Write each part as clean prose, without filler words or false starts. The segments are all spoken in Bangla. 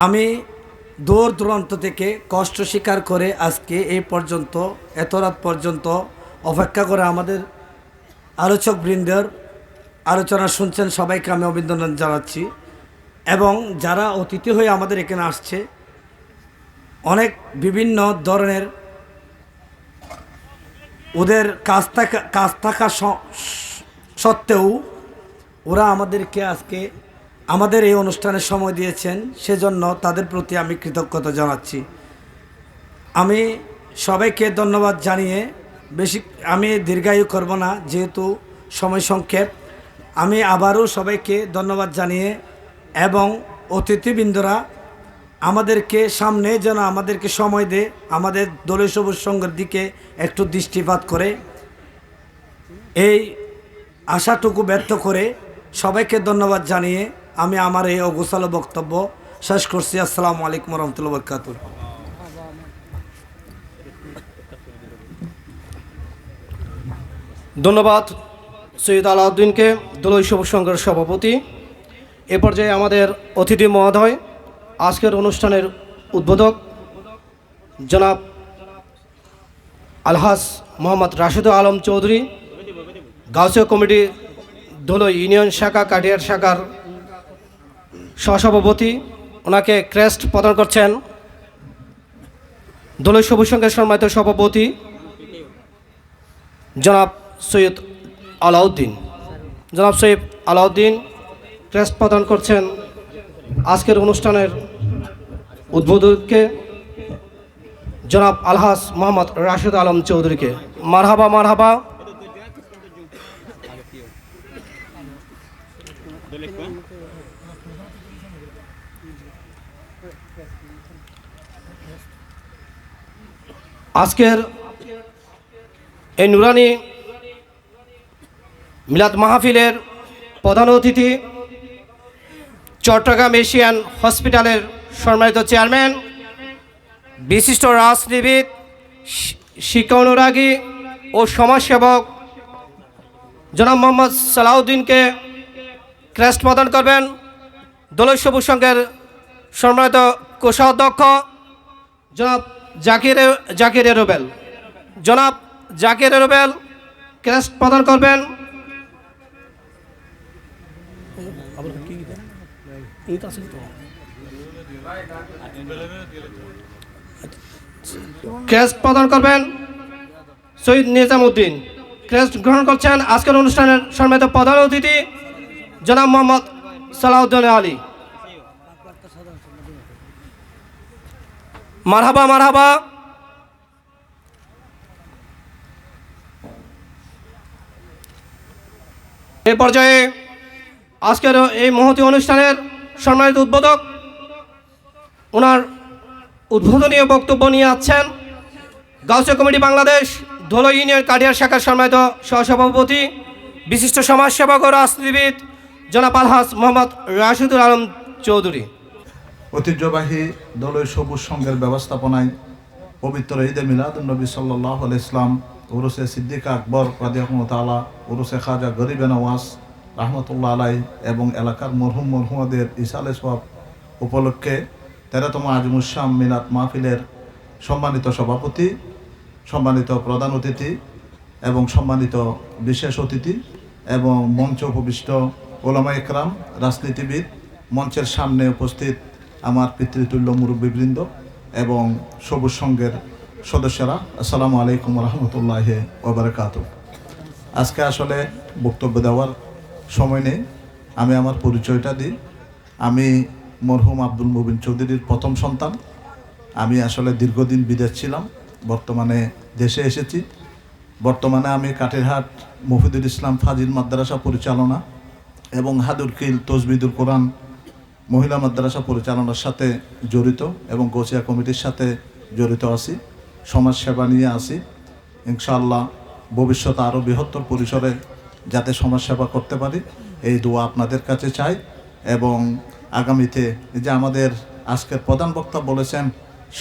আমি দূর দূরান্ত থেকে কষ্ট স্বীকার করে আজকে এই পর্যন্ত এত রাত পর্যন্ত অপেক্ষা করে আমাদের আলোচকবৃন্দের আলোচনা শুনছেন, সবাইকে আমি অভিনন্দন জানাচ্ছি। এবং যারা অতিথি হয়ে আমাদের এখানে আসছে, অনেক বিভিন্ন ধরনের ওদের কাজ থাকা সত্ত্বেও ওরা আমাদেরকে আজকে আমাদের এই অনুষ্ঠানে সময় দিয়েছেন, সেজন্য তাদের প্রতি আমি কৃতজ্ঞতা জানাচ্ছি। আমি সবাইকে ধন্যবাদ জানিয়ে আমি দীর্ঘায়ু করব না, যেহেতু সময় সংক্ষেপ। আমি আবারও সবাইকে ধন্যবাদ জানিয়ে এবং অতিথিবৃন্দরা আমাদেরকে সামনে যেন আমাদেরকে সময় দেয়, আমাদের দলীয় সবুজ সংঘের দিকে একটু দৃষ্টিপাত করে, এই আশাটুকু ব্যর্থ করে সবাইকে ধন্যবাদ জানিয়ে আমি আমার এই অগোছালো বক্তব্য শেষ করছি। আসসালামু আলাইকুম রহমতুল্লাহ বরকাতুহ। ধন্যবাদ সৈয়দ আলাউদ্দিনকে, দলীয় সবুজ সংঘের সভাপতি। এ পর্যায়ে আমাদের অতিথি মহোদয়, আজকের অনুষ্ঠানের উদ্বোধক জনাব আলহাজ মোহাম্মদ রাশেদুল আলম চৌধুরী, গাউসিয়া কমিটি ধুলো ইউনিয়ন শাখা কাটিয়ার শাখার সহসভাপতি, ওনাকে ক্রেস্ট প্রদান করছেন দলীয় সবুজ সংঘের সম্মানিত সভাপতি জনাব সৈয়দ আলাউদ্দিন। জনাব সৈয়দ আলাউদ্দিন ক্রেস্ট প্রদান করছেন আজকের অনুষ্ঠানের উদ্বোধককে জনাব আলহাজ মোহাম্মদ রাশেদ আলম চৌধুরীকে। মারহাবা মারহাবা। আজকের এই নুরানি মিলাদ মাহফিলের প্রধান অতিথি চট্টগ্রাম এশিয়ান হসপিটালের সম্মানিত চেয়ারম্যান, বিশিষ্ট রাজনীতিবিদ, শিক্ষা অনুরাগী ও সমাজসেবক জনাব মোহাম্মদ সালাউদ্দিনকে ক্রেস্ট প্রদান করবেন দলীয় সবুজ সংঘের সম্মানিত কোষাধ্যক্ষ জনাব জাকির রুবেল। জনাব জাকির রুবেল ক্রেস্ট প্রদান করবেন শহীদ নিজামুদ্দিন। ক্রেস্ট গ্রহণ করছেন আজকের অনুষ্ঠানের সম্মানিত প্রধান অতিথি জনাব মোহাম্মদ সালাউদ্দিন আলী। মারহাবা মারহাবা। এ পর্যায়ে আজকের এই মহতী অনুষ্ঠানের সম্মানিত উদ্বোধক, ওনার উদ্বোধনীয় বক্তব্য নিয়ে আসছেন গাউসিয়া কমিটি বাংলাদেশ ধুলো ইউনিয়ন কাটিয়ার শাখার সম্মানিত সহসভাপতি, বিশিষ্ট সমাজসেবক ও রাজনীতিবিদ জনাব আলহাজ মোহাম্মদ রাশেদুল আলম চৌধুরী। ঐতিহ্যবাহী দলীয় সবুজ সংঘের ব্যবস্থাপনায় পবিত্র ঈদে মিলাদুন্নবী সাল্লাল্লাহু আলাইহি ইসলাম, উরুসে সিদ্দিক আকবর রাদিয়াল্লাহু তাআলা, উরুসে খাজা গরিবে নওয়াজ রহমতুল্লাহ আলাই এবং এলাকার মরহুমাদের ইসালে সওয়াব উপলক্ষে 13তম আজিমুস-শাম মিলাদ মাহফিলের সম্মানিত সভাপতি, সম্মানিত প্রধান অতিথি এবং সম্মানিত বিশেষ অতিথি এবং মঞ্চ উপবিষ্ট ওলামা ইকরাম, রাজনীতিবিদ, মঞ্চের সামনে উপস্থিত আমার পিতৃতুল্য মুরব্বীবৃন্দ এবং সবুজ সংঘের সদস্যরা, আসসালামু আলাইকুম রহমতুল্লাহি ওয়া বারাকাতুহু। আজকে আসলে বক্তব্য দেওয়ার সময় নেই, আমি আমার পরিচয়টা দিই। আমি মরহুম আব্দুল মুবিন চৌধুরীর প্রথম সন্তান। আমি আসলে দীর্ঘদিন বিদেশ ছিলাম, বর্তমানে দেশে এসেছি। বর্তমানে আমি কাটিরহাট মফিদুল ইসলাম ফাজিল মাদ্রাসা পরিচালনা এবং হাদুরকিল তজবিদুল কোরআন মহিলা মাদ্রাসা পরিচালনার সাথে জড়িত এবং গাউসিয়া কমিটির সাথে জড়িত আছি। সমাজসেবা নিয়ে আছি। ইনশাআল্লাহ ভবিষ্যতে আরও বৃহত্তর পরিসরে যাতে সমাজসেবা করতে পারি, এই দোয়া আপনাদের কাছে চাই। এবং আগামীতে যে আমাদের আজকের প্রধান বক্তা বলেছেন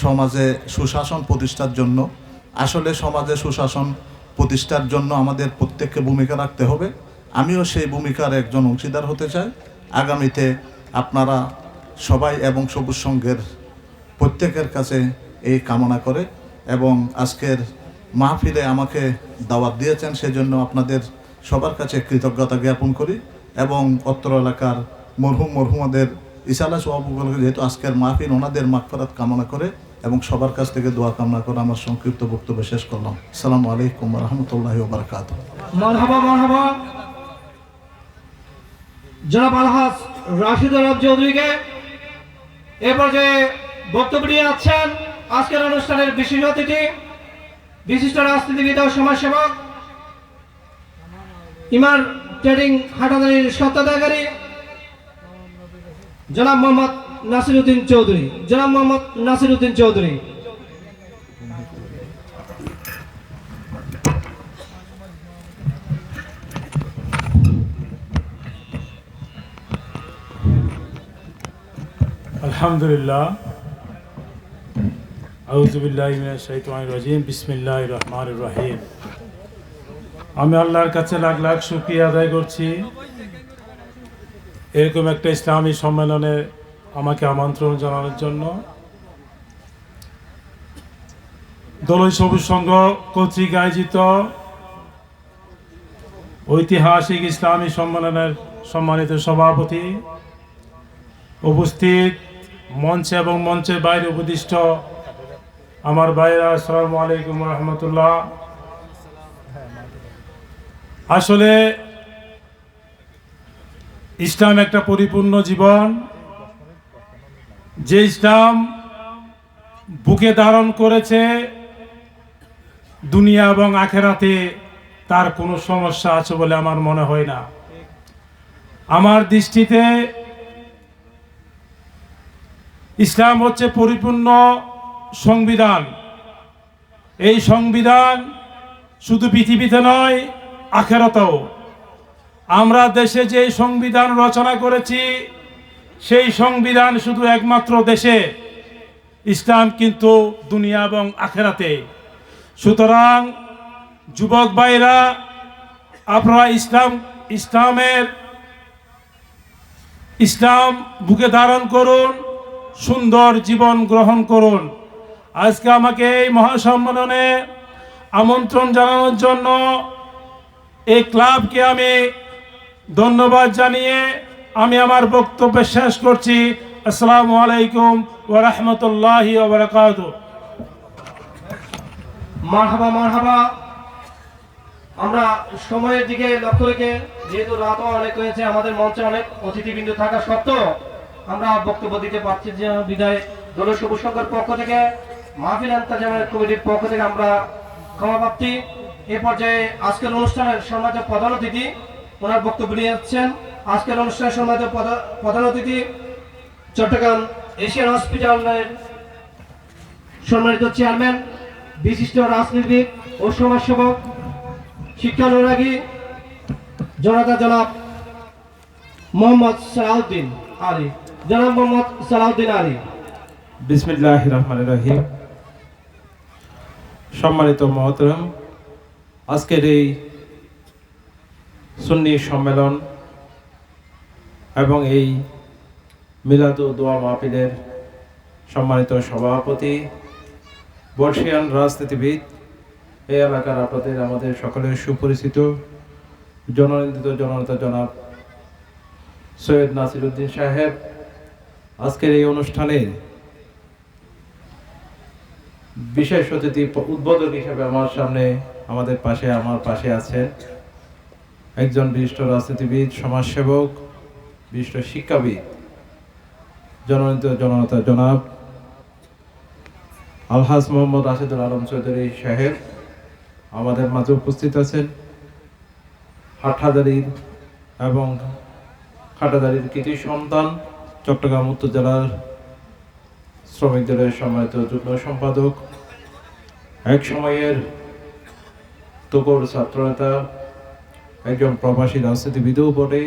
সমাজে সুশাসন প্রতিষ্ঠার জন্য, আসলে সমাজে সুশাসন প্রতিষ্ঠার জন্য আমাদের প্রত্যেককে ভূমিকা রাখতে হবে। আমিও সেই ভূমিকার একজন অংশীদার হতে চাই। আগামীতে আপনারা সবাই এবং সবুজ সংঘের প্রত্যেকের কাছে এই কামনা করে এবং আজকের মাহফিলে আমাকে দাওয়াত দিয়েছেন সেজন্য আপনাদের সবার কাছে কৃতজ্ঞতা জ্ঞাপন করি এবং অত্র এলাকার মরহুমাদের ইসালা সভাপতি যেহেতু আজকের মাহফিল ওনাদের মাগফিরাত কামনা করে এবং সবার কাছ থেকে দোয়া কামনা করে আমার সংক্ষিপ্ত বক্তব্য শেষ করলাম। আসসালামু আলাইকুম ওয়া রাহমাতুল্লাহি ওয়া বারাকাতুহু। মারহাবা মারহাবা। জনাব আলহাজ রাশিদ আলম চৌধুরীকে এ পর্যায়ে বক্তব্য নিয়ে আছেন আজকের অনুষ্ঠানের বিশেষ অতিথি, বিশিষ্ট রাজনীতিবিদ ও সমাজসেবক, ইমার ট্রেডিং হাটাদারির স্বত্বাধিকারী জনাব মোহাম্মদ নাসিরউদ্দিন চৌধুরী। জনাব মোহাম্মদ নাসিরউদ্দিন চৌধুরী। আলহামদুলিল্লাহ, আউযু বিল্লাহি মিনাশ শাইতানির রাজিম, বিসমিল্লাহির রহমানির রহিম। আমি আল্লাহর কাছে লাখ লাখ শুকরিয়া আদায় করছি এরকম একটা ইসলামী সম্মেলনে আমাকে আমন্ত্রণ জানানোর জন্য। দোলই সবুজ সংঘ কর্তৃক আয়োজিত ঐতিহাসিক ইসলামী সম্মেলনের সম্মানিত সভাপতি, উপস্থিত মঞ্চে এবং মঞ্চের বাইরে উপদিষ্ট আমার ভাইরা, আসসালামু আলাইকুম ওয়া রাহমাতুল্লাহ। আসলে ইসলাম একটা পরিপূর্ণ জীবন, যে ইসলাম বুকে ধারণ করেছে দুনিয়া এবং আখেরাতে তার কোনো সমস্যা আছে বলে আমার মনে হয় না। আমার দৃষ্টিতে ইসলাম হচ্ছে পরিপূর্ণ সংবিধান। এই সংবিধান শুধু পৃথিবীতে নয়, আখেরাতেও। আমরা দেশে যে সংবিধান রচনা করেছি সেই সংবিধান শুধু একমাত্র দেশে, ইসলাম কিন্তু দুনিয়া এবং আখেরাতে। সুতরাং যুবক ভাইরা, আপনারা ইসলাম বুকে ধারণ করুন, সুন্দর জীবন গ্রহণ করুন। আজকে আমাকে এই মহাসম্মেলনে আমন্ত্রণ জানানোর জন্য এই ক্লাবকে আমি ধন্যবাদ জানিয়ে আমি আমার বক্তব্য শেষ করছি। আসসালামু আলাইকুম ওয়া রাহমাতুল্লাহি ওয়া বারাকাতুহু। মারহাবা মারহাবা। আমরা সময়ের দিকে লক্ষ্য রেখে, যেহেতু রাতও অনেক হয়েছে, আমাদের মঞ্চে অনেক অতিথিবৃন্দ থাকা সত্ত্বেও আমরা বক্তব্য দিতে পারছি যে বিদায় দোলই সবুজ সংঘের পক্ষ থেকে, মাহফিল ইন্তেজামের কমিটির পক্ষ থেকে আমরা ক্ষমা প্রার্থী। এ পর্যায়ে আজকের অনুষ্ঠানের সম্মানিত প্রধান অতিথি ওনার বক্তব্য নিয়ে যাচ্ছেন। আজকের অনুষ্ঠানের সম্মানিত প্রধান অতিথি চট্টগ্রাম এশিয়ান হসপিটালের সম্মানিত চেয়ারম্যান, বিশিষ্ট রাজনীতিবিদ ও সমাজসেবক, শিক্ষানুরাগী জনাব মোহাম্মদ সালাউদ্দিন আলী। জনাব মোহাম্মদ সালাউদ্দিন আলী। বিসমিল্লাহির রহমানির রহিম। সম্মানিত মহতরম, আজকের এই সুন্নি সম্মেলন এবং এই মিলাদ ও দোয়া মাহফিলের সম্মানিত সভাপতি, বর্ষিয়ান রাজনীতিবিদ, এই এলাকার আমাদের সকলের সুপরিচিত জননেতা জনাব সৈয়দ নাসিরউদ্দিন সাহেব, আজকের এই অনুষ্ঠানের বিশেষ অতিথি উদ্বোধক হিসেবে আমার পাশে আছেন একজন বিশিষ্ট রাজনীতিবিদ, সমাজসেবক, বিশিষ্ট শিক্ষাবিদ, জননেতা জনাব আলহাজ মোহাম্মদ রাশিদুল আলম চৌধুরী সাহেব আমাদের মাঝে উপস্থিত আছেন। হাটাদারির কৃতি সন্তান, চট্টগ্রাম উত্তর জেলার শ্রমিক দলের সম্মানিত যুগ্ম সম্পাদক, এক সময়ের তুখোড় ছাত্রনেতা, একজন প্রবাসী রাজনীতিবিদও বটে,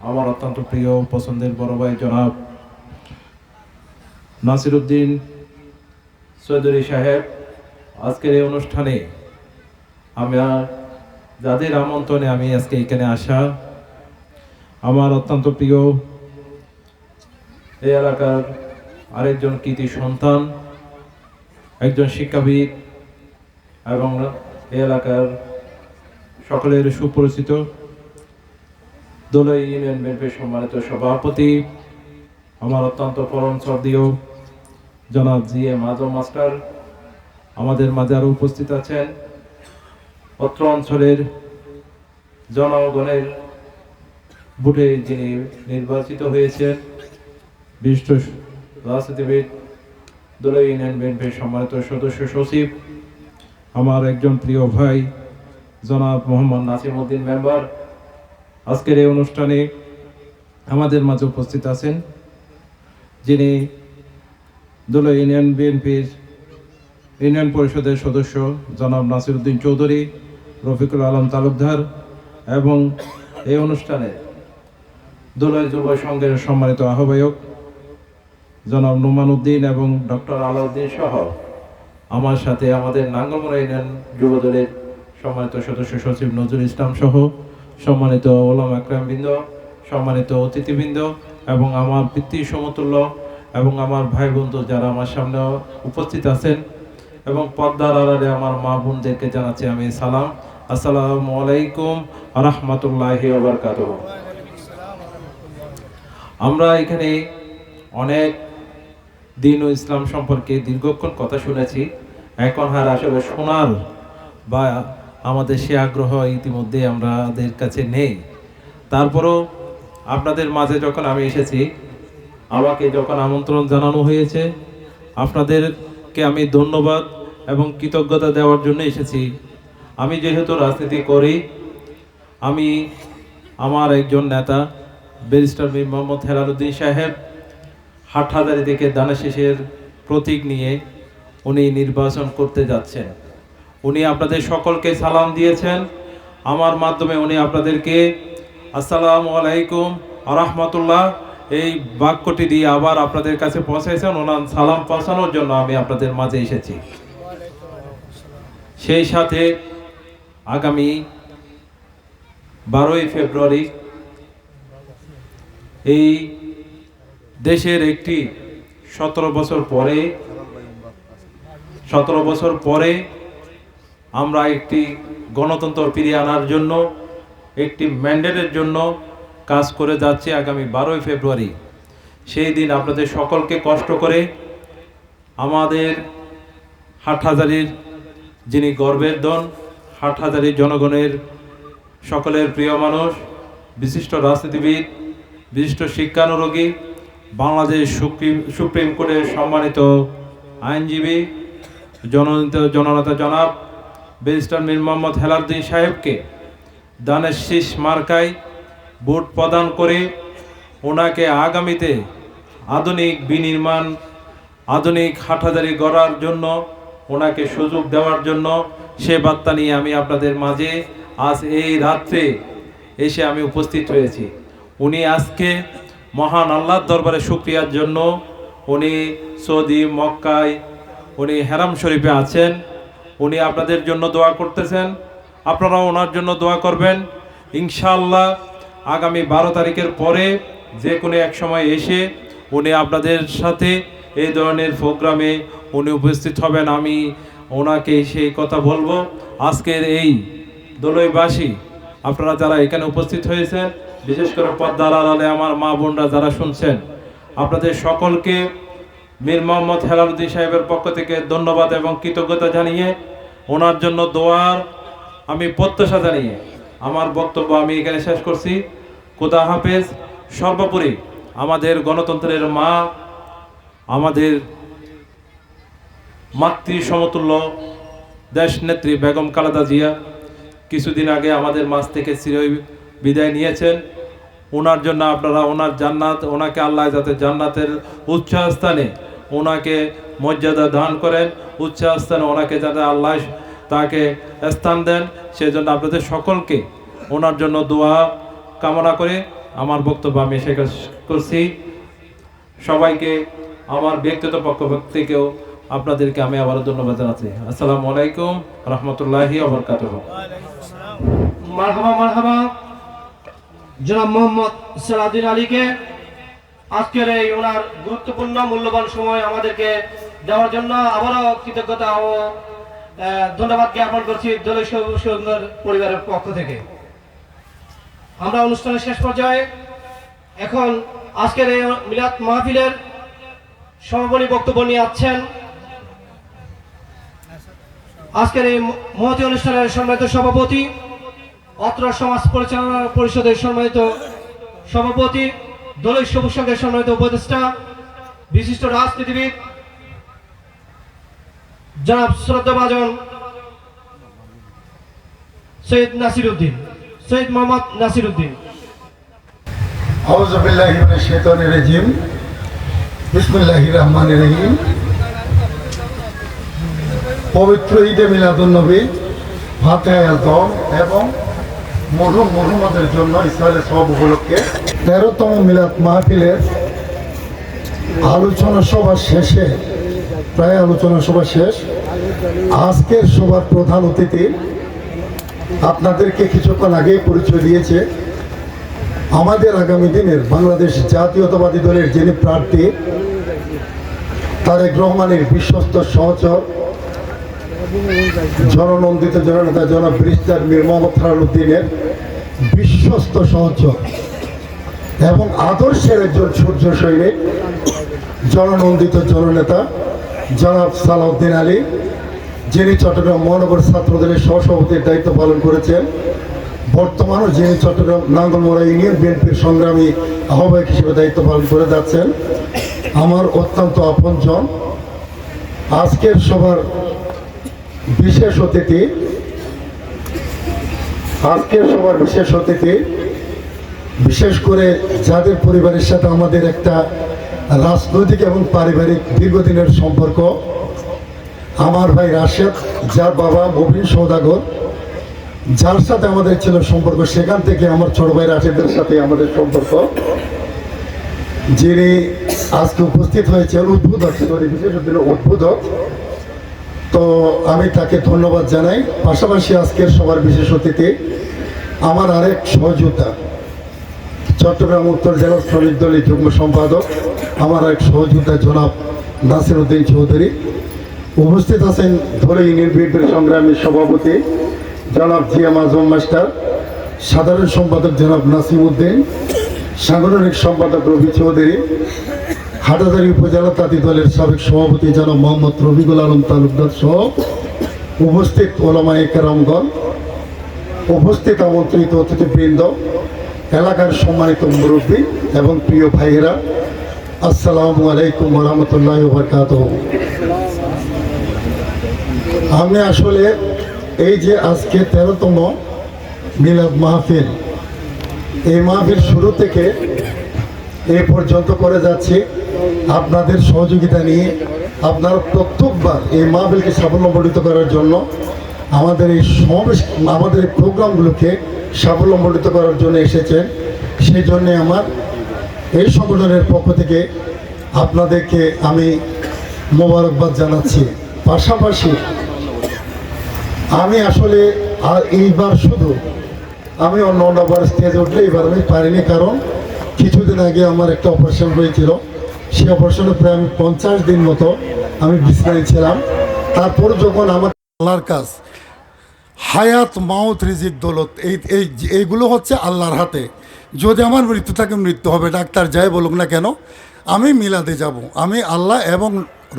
আমার অত্যন্ত প্রিয় পছন্দের বড় ভাই জনাব নাসিরউদ্দিন চৌধুরী সাহেব। আজকের এই অনুষ্ঠানে যাদের আমন্ত্রণে আমি আজকে এখানে আসা, আমার অত্যন্ত প্রিয় এই এলাকার আরেকজন কৃতি সন্তান, একজন শিক্ষাবিদ এবং এই এলাকার সকলের সুপরিচিত দোলাই ইউনিয়ন বিএনপির সম্মানিত সভাপতি, আমার অত্যন্ত পরম শ্রদ্ধেয় জনাব জিএম আজম মাস্টার আমাদের মাঝে আরও উপস্থিত আছেন। অত্র অঞ্চলের জনগণের ভোটে যিনি নির্বাচিত হয়েছেন বিশিষ্ট রাজনীতিবিদ, দোলাই ইউনিয়ন বিএনপির সম্মানিত সদস্য সচিব, আমার একজন প্রিয় ভাই জনাব মোহাম্মদ নাসিম উদ্দিন মেম্বার, আজকের এই অনুষ্ঠানে আমাদের মাঝে উপস্থিত আছেন যিনি দোলাই ইউনিয়ন বিএনপির ইউনিয়ন পরিষদের সদস্য জনাব নাসিরউদ্দিন চৌধুরী, রফিকুল আলম তালুকদার এবং এই অনুষ্ঠানে দোলাই যুব সংঘের সম্মানিত আহ্বায়ক জনাব নোমান উদ্দিন এবং ডক্টর আলাউদ্দিন সহ আমার সাথে আমাদের নাঙ্গলমোড়া ইউনিয়ন যুবদলের সম্মানিত সদস্য সচিব নজরুল ইসলাম সহ সম্মানিত ওলামা আকরামবৃন্দ, সম্মানিত অতিথিবৃন্দ এবং আমার পিতৃ সমতুল্য এবং আমার ভাই বন্ধু যারা আমার সামনে উপস্থিত আছেন এবং পর্দার আড়ালে আমার মা বোনদেরকে জানাচ্ছি আমি সালাম। আসসালামু আলাইকুম ওয়া রাহমাতুল্লাহি ওয়া বারাকাতুহু। আমরা এখানে অনেক দিন ও ইসলাম সম্পর্কে দীর্ঘক্ষণ কথা শুনেছি, এখন আর আসলে শোনার বা আমাদের সে আগ্রহ ইতিমধ্যে আমাদের কাছে নেই। তারপরও আপনাদের মাঝে যখন আমি এসেছি, আমাকে যখন আমন্ত্রণ জানানো হয়েছে, আপনাদেরকে আমি ধন্যবাদ এবং কৃতজ্ঞতা দেওয়ার জন্য এসেছি। আমি যেহেতু রাজনীতি করি, আমি আমার একজন নেতা ব্যারিস্টার মীর মোহাম্মদ হেলালুদ্দিন সাহেব হাটহাজারী থেকে দানাশীষের প্রতীক নিয়ে উনি নির্বাচন করতে যাচ্ছেন। উনি আপনাদের সকলকে সালাম দিয়েছেন, আমার মাধ্যমে উনি আপনাদেরকে আসসালামু আলাইকুম ওয়া রাহমাতুল্লাহ এই বাক্যটি দিয়ে আবার আপনাদের কাছে পৌঁছেছেন। ওনার সালাম পৌঁছানোর জন্য আমি আপনাদের মাঝে এসেছি। সেই সাথে আগামী 12ই ফেব্রুয়ারি এই দেশের একটি 17 বছর পরে আমরা একটি গণতন্ত্র ফিরিয়ে আনার জন্য একটি ম্যান্ডেটের জন্য কাজ করে যাচ্ছি আগামী 12ই ফেব্রুয়ারি। সেই দিন আপনাদের সকলকে কষ্ট করে আমাদের হাটহাজারীর যিনি গর্বের ধন, হাটহাজারীর জনগণের সকলের প্রিয় মানুষ, বিশিষ্ট রাজনীতিবিদ, বিশিষ্ট শিক্ষানুরাগী, বাংলাদেশ সুপ্রিম কোর্টের সম্মানিত আইনজীবী, জননেতা জনাব ব্যারিস্টার মীর মোহাম্মদ হেলালুদ্দিন সাহেবকে দানের শীষ মার্কায় ভোট প্রদান করে ওনাকে আগামীতে আধুনিক বিনির্মাণ, আধুনিক হাটহাজারী গড়ার জন্য ওনাকে সুযোগ দেওয়ার জন্য সে বার্তা নিয়ে আমি আপনাদের মাঝে আজ এই রাত্রে এসে আমি উপস্থিত হয়েছি। উনি আজকে মহান আল্লাহর দরবারে শুকরিয়ার জন্য উনি সৌদি মক্কায় উনি হেরাম শরীফে আছেন। উনি আপনাদের জন্য দোয়া করতেছেন, আপনারাও ওনার জন্য দোয়া করবেন। ইনশাআল্লাহ আগামী 12 তারিখের পরে যে কোনো এক সময় এসে উনি আপনাদের সাথে এই ধরনের প্রোগ্রামে উনি উপস্থিত হবেন। আমি ওনাকে সেই কথা বলবো। আজকের এই দোলাইবাসী আপনারা যারা এখানে উপস্থিত হয়েছেন, বিশেষ করে পর্দার আড়ালে আমার মা বোনরা যারা শুনছেন, আপনাদের সকলকে মীর মোহাম্মদ হেলালুদ্দিন সাহেবের পক্ষ থেকে ধন্যবাদ এবং কৃতজ্ঞতা জানিয়ে ওনার জন্য দোয়ার আমি প্রত্যাশা জানিয়ে আমার বক্তব্য আমি এখানে শেষ করছি। খোদা হাফেজ। সর্বোপরি আমাদের গণতন্ত্রের মা, আমাদের মাতৃ সমতুল্য দেশ নেত্রী বেগম খালেদা জিয়া কিছুদিন আগে আমাদের মাঝ থেকে চির বিদায় নিয়েছেন। ওনার জন্য আপনারা ওনার জান্নাত, ওনাকে আল্লাহ যাতে জান্নাতের উচ্চ স্থানে ওনাকে মর্যাদা দান করেন, উচ্চ স্থানে ওনাকে যাতে আল্লাহ তাকে স্থান দেন, সেজন্য আপনাদের সকলকে ওনার জন্য দোয়া কামনা করে আমার বক্তব্য আমি শেষ করছি। সবাইকে আমার ব্যক্তিগত পক্ষ থেকেও আপনাদেরকে আমি আবারও ধন্যবাদ জানাচ্ছি। আসসালামু আলাইকুম রহমতুল্লাহি ওয়া বারাকাতুহু। মারহাবা মারহাবা। জনাব মোহাম্মদ সালাউদ্দিন আলীকে আজকের এই ওনার গুরুত্বপূর্ণ মূল্যবান সময় আমাদেরকে দেওয়ার জন্য আবারও কৃতজ্ঞতা ও ধন্যবাদ জ্ঞাপন করছি দলীয় সুন্দর পরিবারের পক্ষ থেকে। আমরা অনুষ্ঠানের শেষ পর্যায়ে এখন আজকের এই মিলাদ মাহফিলের সমাপনী বক্তব্য নিয়ে আসছেন আজকের এই মহতী অনুষ্ঠানের সম্মানিত সভাপতি, অত্র সমাজ পরিচালনা পরিষদের সম্মানিত সভাপতি, দলীয় সবুজ সংঘের সম্মানিত উপদেষ্টা, বিশিষ্ট রাজনীতিবিদ জনাব শ্রদ্ধাভাজন সৈয়দ মোহাম্মদ নাসির উদ্দিন। আউযু বিল্লাহি মিনাশ শাইতানির রাজিম। বিসমিল্লাহির রহমানির রহিম। পবিত্র ঈদে মিলাদুন নবী, ফাতিহা আযম এবং মরহুম মুহাম্মদের জন্য ইসরায়েলের সব উপলক্ষে 13তম মিলাদ মাহফিলের আলোচনা সভা শেষে, প্রায় আলোচনা সভা শেষ। আজকের সভার প্রধান অতিথি আপনাদেরকে কিছুক্ষণ আগেই পরিচয় দিয়েছে। আমাদের আগামী দিনের বাংলাদেশ জাতীয়তাবাদী দলের যিনি প্রার্থী, তারেক রহমানের বিশ্বস্ত সহচর, জননন্দিত জননেতা জনাব ব্যারিস্টার মীর মোহাম্মদ ফখরুদ্দিনের বিশ্বস্ত সহচর এবং আদর্শের একজন সূর্য সৈনিক, জননন্দিত জননেতা জনাব সালাউদ্দিন আলী, যিনি চট্টগ্রাম মহানগর ছাত্রদলের সহসভাপতির দায়িত্ব পালন করেছেন, বর্তমানও যিনি চট্টগ্রাম নাঙ্গলমোড়া ইউনিয়ন বিএনপির সংগ্রামী আহ্বায়ক হিসেবে দায়িত্ব পালন করে যাচ্ছেন, আমার অত্যন্ত আপনজন। আজকের সভার বিশেষ অতিথি, বিশেষ করে যাদের পরিবারের সাথে আমাদের একটা রাজনৈতিক এবং পারিবারিক দীর্ঘদিনের সম্পর্ক, আমার ভাই রাশেদ, যার বাবা মুবিন সওদাগর, যার সাথে আমাদের ছিল সম্পর্ক, সেখান থেকে আমার ছোট ভাই রাশেদের সাথে আমাদের সম্পর্ক, যিনি আজকে উপস্থিত হয়েছেন উদ্বোধক, বিশেষ উদ্বোধক, তো আমি তাকে ধন্যবাদ জানাই। পাশাপাশি আজকের সবার বিশেষ অতিথি আমার আরেক সহযোদ্ধা, চট্টগ্রাম উত্তর জেলা শ্রমিক দলের যুগ্ম সম্পাদক, আমার এক সহযোদ্ধা জনাব নাসির উদ্দিন চৌধুরী। উপস্থিত আছেন ধরে ইউনিয়ন বিএনপির সংগ্রামী সভাপতি জনাব জিএম আজম মাস্টার, সাধারণ সম্পাদক জনাব নাসিম উদ্দিন, সাংগঠনিক সম্পাদক রবি চৌধুরী, হাটাজারি উপজেলা তাঁতি দলের সাবেক সভাপতি জনাব মোহাম্মদ রফিকুল আলম তালুকদার সহ উপস্থিত ওলামায়ে কেরামগণ, উপস্থিত আমন্ত্রিত অতিথিবৃন্দ, এলাকার সম্মানিত মুরব্বী এবং প্রিয় ভাইয়েরা, আসসালামু আলাইকুম ওয়া রাহমাতুল্লাহি ওয়া বারাকাতুহু। আমি আসলে এই যে আজকে 13তম মিলাদ মাহফিল, এই মাহফিল শুরু থেকে এ পর্যন্ত করে যাচ্ছি আপনাদের সহযোগিতা নিয়ে। আপনারা প্রত্যেকবার এই মাহফিলকে সাফল্যমণ্ডিত করার জন্য, আমাদের এই সমাবেশ, আমাদের এই প্রোগ্রামগুলোকে সাফল্যমণ্ডিত করার জন্য এসেছেন। সেই জন্যে আমার এই সংগঠনের পক্ষ থেকে আপনাদেরকে আমি মোবারকবাদ জানাচ্ছি। পাশাপাশি আমি আসলে আর এইবার শুধু আমি অন্যবার স্টেজে উঠলে এবার আমি পারিনি, কারণ কিছুদিন আগে আমার একটা অপারেশন হয়েছিল। সেই অপারেশনে প্রায় আমি 50 দিন মতো আমি বিছানায় ছিলাম। তারপর যখন আমার আল্লাহর কাজ, হায়াত মাউত রিজিক দৌলত, এইগুলো হচ্ছে আল্লাহর হাতে। যদি আমার মৃত্যু থাকে, মৃত্যু হবে, ডাক্তার যাই বলুক না কেন, আমি মিলাদে যাব। আমি আল্লাহ এবং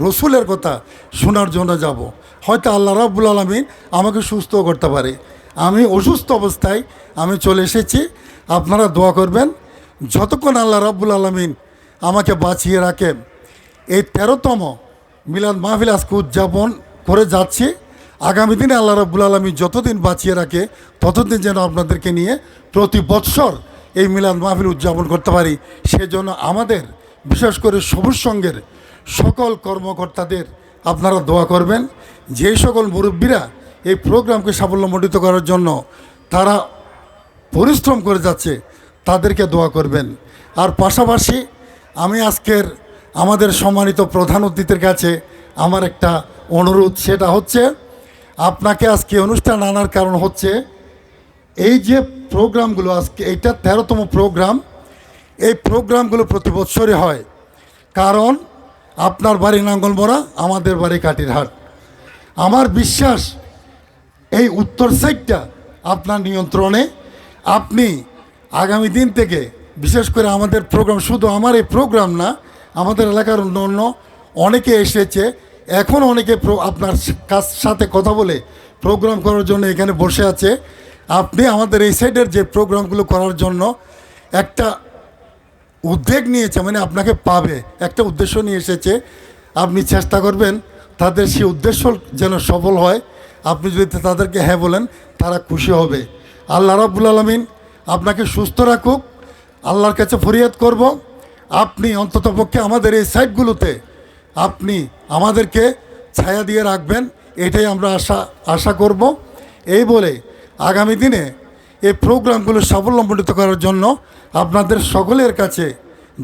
রসুলের কথা শোনার জন্য যাব। হয়তো আল্লাহ রাব্বুল আলামিন আমাকে সুস্থ করতে পারে। আমি অসুস্থ অবস্থায় আমি চলে এসেছি। আপনারা দোয়া করবেন যতক্ষণ আল্লাহ রাব্বুল আলামিন আমাকে বাঁচিয়ে রাখেন। এই 13তম মিলাদ মাহফিল আজকে উদযাপন করে যাচ্ছি। আগামী দিনে আল্লাহ রাব্বুল আলামিন যতদিন বাঁচিয়ে রাখে, ততদিন যেন আপনাদেরকে নিয়ে প্রতি বৎসর এই মিলাদ মাহফিল উদযাপন করতে পারি। সেজন্য আমাদের বিশেষ করে সবুজ সংঘের সকল কর্মকর্তাদের আপনারা দোয়া করবেন। যেই সকল মুরব্বীরা এই প্রোগ্রামকে সাফল্যমণ্ডিত করার জন্য তারা পরিশ্রম করে যাচ্ছে, তাদেরকে দোয়া করবেন। আর পাশাপাশি আমি আজকের আমাদের সম্মানিত প্রধান অতিথির কাছে আমার একটা অনুরোধ, সেটা হচ্ছে আপনাকে আজকে অনুষ্ঠান আনার কারণ হচ্ছে এই যে প্রোগ্রামগুলো, আজকে এইটা 13তম প্রোগ্রাম। এই প্রোগ্রামগুলো প্রতি বছরই হয়, কারণ আপনার বাড়ি নাঙ্গলমোড়া, আমাদের বাড়ি কাটিরহাট। আমার বিশ্বাস এই উত্তর সাইডটা আপনার নিয়ন্ত্রণে। আপনি আগামী দিন থেকে বিশেষ করে আমাদের প্রোগ্রাম, শুধু আমার এই প্রোগ্রাম না, আমাদের এলাকার অন্য অনেকে এসেছে, এখন অনেকে আপনার সাথে কথা বলে প্রোগ্রাম করার জন্য এখানে বসে আছে। আপনি আমাদের এই সাইডের যে প্রোগ্রামগুলো করার জন্য একটা উদ্যোগ নিয়েছে, মানে আপনাকে পাবে, একটা উদ্দেশ্য নিয়ে এসেছে। আপনি চেষ্টা করবেন তাদের সেই উদ্দেশ্য যেন সফল হয়। আপনি যদি তাদেরকে হ্যাঁ বলেন, তারা খুশি হবে। আল্লাহ রাব্বুল আলামিন আপনাকে সুস্থ রাখুক, আল্লাহর কাছে ফরিয়াদ করব, আপনি অন্ততপক্ষে আমাদের এই সাইটগুলোতে আপনি আমাদেরকে ছায়া দিয়ে রাখবেন, এটাই আমরা আশা করব। এই বলে আগামী দিনে এই প্রোগ্রামগুলো সাফল্যমণ্ডিত করার জন্য আপনাদের সকলের কাছে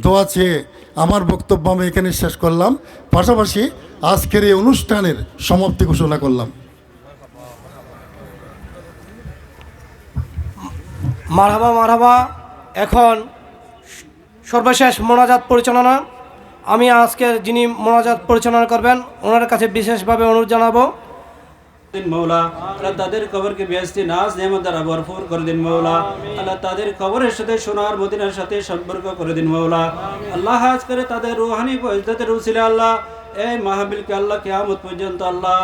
দোয়া চেয়ে আমার বক্তব্য আমি এখানে শেষ করলাম। পাশাপাশি আজকের এই অনুষ্ঠানের সমাপ্তি ঘোষণা করলাম। মারহাবা মারহাবা। এখন সর্বশেষ মোনাজাত পরিচালনা। আমি আজকের যিনি মোনাজাত পরিচালনা করবেন ওনার কাছে বিশেষভাবে অনুরোধ জানাবো। মৌলা আল্লাহ তাদের কবরকে বেহেশতি নাজ নেয়ামত দ্বারা ভরপুর করে দিন মৌলা। আল্লাহ তাদের কবরের সাথে সোনার মদিনার সাথে সম্পর্ক করে দিন মৌলা। আল্লাহ আজ করে তাদের রুহানি ফজিলতের উসিলা আল্লাহ এই মাহফিলকে আল্লাহ কিয়ামত পর্যন্ত আল্লাহ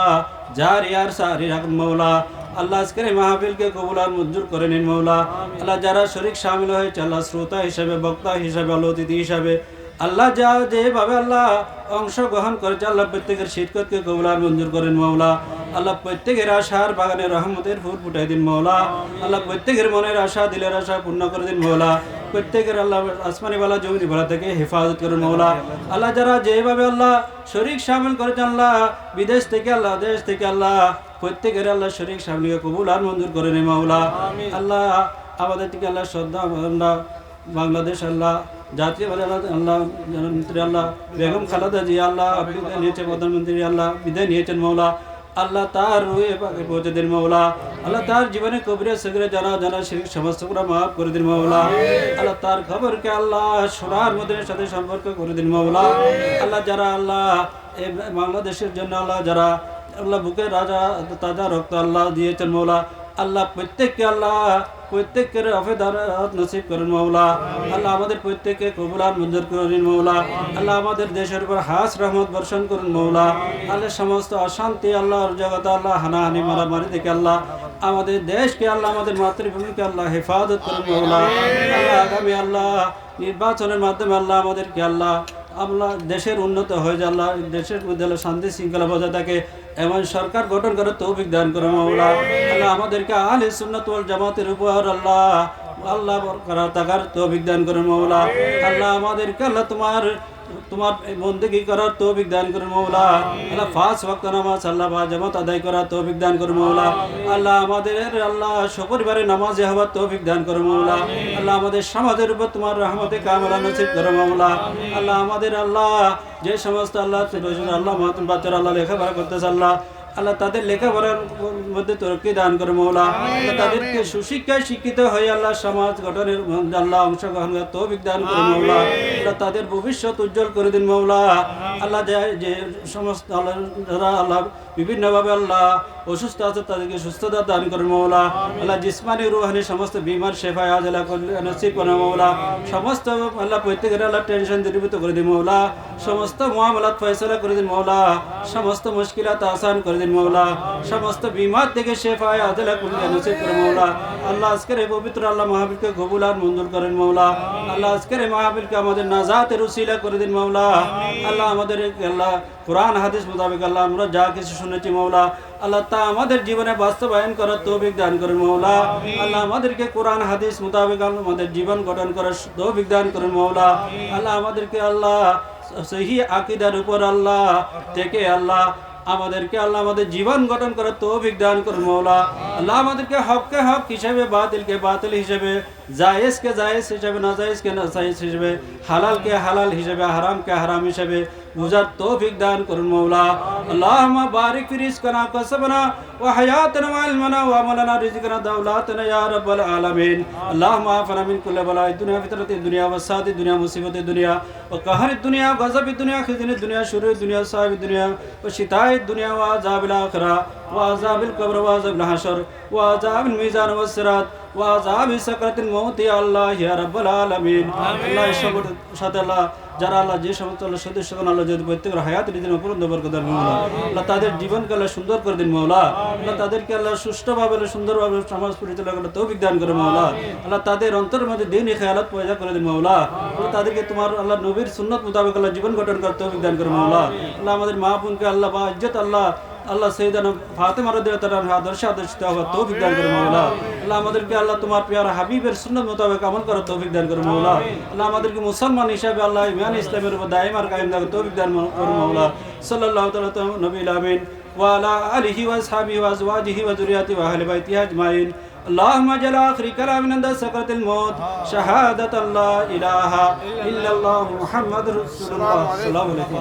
জারি আর সারি রাখুন মৌলা। আল্লাহ আজকের এই মাহফিলকে কবুল আর মঞ্জুর করে নিন মৌলা। আল্লাহ যারা শরীক শামিল হয়েছে আল্লাহ শ্রোতা হিসাবে, বক্তা হিসাবে, আল্লাহ অতিথি হিসাবে, আল্লাহ যা যেভাবে আল্লাহ অংশগ্রহণ করেছে আল্লাহ প্রত্যেকের শিরকতকে কবুল আর মঞ্জুর করেন মৌলা। আল্লাহ প্রত্যেকের আশার বাগানে রহমতের ফুল ফুটাই দিন মৌলা। আল্লাহ প্রত্যেকের মনের আশা, দিলের আশা পূর্ণ করে দিন মৌলা। প্রত্যেকের আল্লাহ আসমানি বালা জমিনি বালা থেকে হেফাজত করুন মৌলা। আল্লাহ যারা যেভাবে আল্লাহ শরীক শামিল করেছেন আল্লাহ বিদেশ থেকে, আল্লাহ দেশ থেকে, আল্লাহ প্রত্যেকের আল্লাহ শরীক শামিলকে কবুল আর মঞ্জুর করে নিন মৌলা। আল্লাহ আমাদের থেকে আল্লাহ শ্রদ্ধা আল্লাহ বাংলাদেশ আল্লাহ জাতীয় আল্লাহ প্রধানমন্ত্রী আল্লাহ বেগম খালেদা জিয়া আল্লাহ বিদায় নিয়েছেন, প্রধানমন্ত্রী আল্লাহ বিদায় নিয়েছেন মৌলা। আল্লাহ তার রুহে পাকে পৌঁছে দিন মৌলা। আল্লাহ তার জীবনে কবিরে সগরে জানা শিরক সমস্ত গুনাহ মাফ করে দিন মৌলা। আল্লাহ তার খবরকে আল্লাহ সোনার মদিনার সাথে সম্পর্ক করে দিন মৌলা। আল্লাহ যারা আল্লাহ এই বাংলাদেশের জন্য আল্লাহ যারা আল্লাহ বুকে রাজা তাজা রক্ত আল্লাহ দিয়েছেন মৌলা, আল্লাহ প্রত্যেককে আল্লাহ প্রত্যেকের অফেদার নসিব করেন মৌলা। আল্লাহ আমাদের প্রত্যেককে কবুল আর মঞ্জুর করেন মৌলা। আল্লাহ আমাদের দেশের উপর হাস রহমত বর্ষণ করুন মৌলা। আল্লাহ সমস্ত অশান্তি আল্লাহর জগৎ আল্লাহ হানাহানি মারামারি থেকে আল্লাহ আমাদের দেশকে আল্লাহ আমাদের মাতৃভূমিকে আল্লাহ হেফাজত করুন মৌলা। আল্লাহ আগামী আল্লাহ নির্বাচনের মাধ্যমে আল্লাহ আমাদেরকে আল্লাহ আল্লাহ দেশের উন্নত হয়ে যায়, আল্লাহ দেশের মধ্যে আল্লাহ শান্তি শৃঙ্খলা বজায় থাকে এমন সরকার গঠন করে তৌফিক দান করে মৌলা। আল্লাহ আমাদেরকে আহলে সুন্নাত ওয়াল জামাতের উপর আল্লাহ আল্লাহ বরকরার থাকার তৌফিক দান করে মৌলা। আল্লাহ আমাদেরকে আল্লাহ তোমার বন্দেগী করার তৌফিক দান করুন মৌলা। আল্লাহ 5 ওয়াক্ত নামাজ আল্লাহ বা জামাত আদায় করার তৌফিক দান করুন মৌলা। আল্লাহ আমাদের আল্লাহ সপরিবারে নামাজে হওয়ার তৌফিক দান করুন মৌলা। আল্লাহ আমাদের সমাজের উপর তোমার রহমতে কামলা নসিব করো মৌলা। আল্লাহ আমাদের আল্লাহ যে সমস্ত আল্লাহ আল্লাহ মাতুন বাচ্চারা আল্লাহ লেখাপড়া করতেছে আল্লাহ আল্লাহ তাদের লেখাপড়ার মধ্যে তরক্কি দান করে মৌলা। আল্লাহ তাদেরকে সুশিক্ষায় শিক্ষিত হয়ে আল্লাহ সমাজ গঠনের মধ্যে আল্লাহ অংশগ্রহণ করে তৌফিক দান করে মৌলা। আল্লাহ তাদের ভবিষ্যৎ উজ্জ্বল করে দিন মৌলা। আল্লাহ যে সমস্ত আল্লাহ যারা আল্লাহ বিভিন্নভাবে আল্লাহ অসুস্থ আছে তাদেরকে সুস্থতা দান করেন মৌলা। আল্লাহ জিসমানি রুহানি সমস্ত বিমার শেফায় আজ আল্লাহ নসিব করেন মৌলা। সমস্ত আল্লাহ প্রত্যেকের আল্লাহ টেনশন দূরীভূত করে দিন মৌলা। সমস্ত মুআমালাত ফয়সালা করে দিন মৌলা। সমস্ত মুশকিলাত আসান করে দিন মৌলা। সমস্ত বিমার থেকে শেফায় আজ আল্লাহ নসিব করেন মৌলা। আল্লাহ আজকের এই পবিত্র আল্লাহ মাহফিলকে কবুল আর মঞ্জুর করেন মৌলা। আল্লাহ আজকের এই মাহফিলকে আমাদের নাজাতের উসিলা করে দিন মৌলা। আল্লাহ আমাদের আল্লাহ কোরআন হাদিস মোতাবেক আল্লাহ আমরা যা কিছু শুনেছি মৌলা আল্লাহ তা আমাদের জীবনে বাস্তবায়ন করার তৌফিক দান করেন মৌলা। আল্লাহ আমাদেরকে কোরআন হাদিস মোতাবেক আমাদের জীবন গঠন করার তৌফিক দান করেন মৌলা। আল্লাহ আমাদেরকে আল্লাহ সহি আকীদার উপর আল্লাহ থেকে আল্লাহ আমাদেরকে আল্লাহ আমাদের জীবন গঠন করার তৌফিক দান করুন মৌলা। আল্লাহ আমাদেরকে হককে হক হিসেবে, বাতিলকে বাতিল হিসেবে, জায়েজকে জায়েজ হিসেবে, নাজায়েজকে নাজায়েজ হিসেবে, হালালকে হালাল হিসেবে, হারামকে হারাম হিসেবে, বুঝার তৌফিক দান করুন মৌলা। আল্লাহুম্মা বারিক ফি রিজকিনা কাসবনা ওয়া হায়াতিনা ওয়া ইলমানা ওয়া আমালানা রিজকিনা দাওলাতানা ইয়া রাব্বাল আলামিন। আল্লাহুম্মা আফনা মিন কুল্লি বালাইদ দুনিয়া ফিতরাতিদ দুনিয়া ওয়া সাদিদ দুনিয়া মুসিবাতিদ দুনিয়া ওয়া কাহরিদ দুনিয়া ওয়া গাযাবিদ দুনিয়া খিজনিদ দুনিয়া শুরুরিদ দুনিয়া সাহিবিদ দুনিয়া ওয়া শিতাইদ দুনিয়া ওয়া আযাবিল আখিরা ওয়া আযাবিল কবর ওয়া আযাবিল হাশর ওয়া আযাবিল মিজান ওয়া সিরাত ওয়া আযাবি সাকরাতিল মাউত ইয়া আল্লাহ ইয়া রাব্বাল আলামিন। আল্লাহ সবার সাথে আল্লাহ যারা আল্লাহ যে সমস্ত আল্লাহ সদস্যগণ আল্লাহ যদি প্রত্যেকের হায়াত নিজের উপর বরকত দান মৌলা। আল্লাহ তাদের জীবনকে আল্লাহ সুন্দর করে দিন মৌলা। আল্লাহ তাদেরকে আল্লাহ সুষ্ঠুভাবে সুন্দরভাবে সমাজ পরিচালনা করে তৌফিক দান করে মৌলা। আল্লাহ তাদের অন্তরের মধ্যে দিনই খেয়ালত পয়দা করে দিন মৌলা। আল্লাহ তাদেরকে তোমার আল্লাহ নবীর সুন্নত মোতাবেক আল্লাহ জীবন গঠন করে তৌফিক দান করে মৌলা। আল্লাহ আমাদের মা বোনকে আল্লাহ বা ইজ্জত আল্লাহ আল্লাহ সৈয়দানা ফাতেমা রাদিয়াল্লাহু তাআলার আদর্শে আদর্শিত হওয়ার তৌফিক দান করে মৌলা। আল্লাহ আমাদেরকে আল্লাহ তোমার প্রিয় হাবিবের সুন্নাত মোতাবেক আমল করার তৌফিক দান করে মৌলা। আল্লাহ আমাদেরকে মুসলমান হিসাবে আল্লাহ ঈমান ইসলামের উপর দায়েম আর কায়েম থাকার তৌফিক দান করে মৌলা। সাল্লাল্লাহু তাআলা নবিল আমিন ওয়া আলা আলিহি ওয়া আসহাবিহি ওয়া আজওয়াজিহি ওয়া যুররিয়াতিহি ওয়া আহলি বাইতিহি আজমাইন। اللهم اجعل آخر كلامنا عند سكرة الموت شهادة لا إله إلا الله محمد رسول الله. السلام عليكم.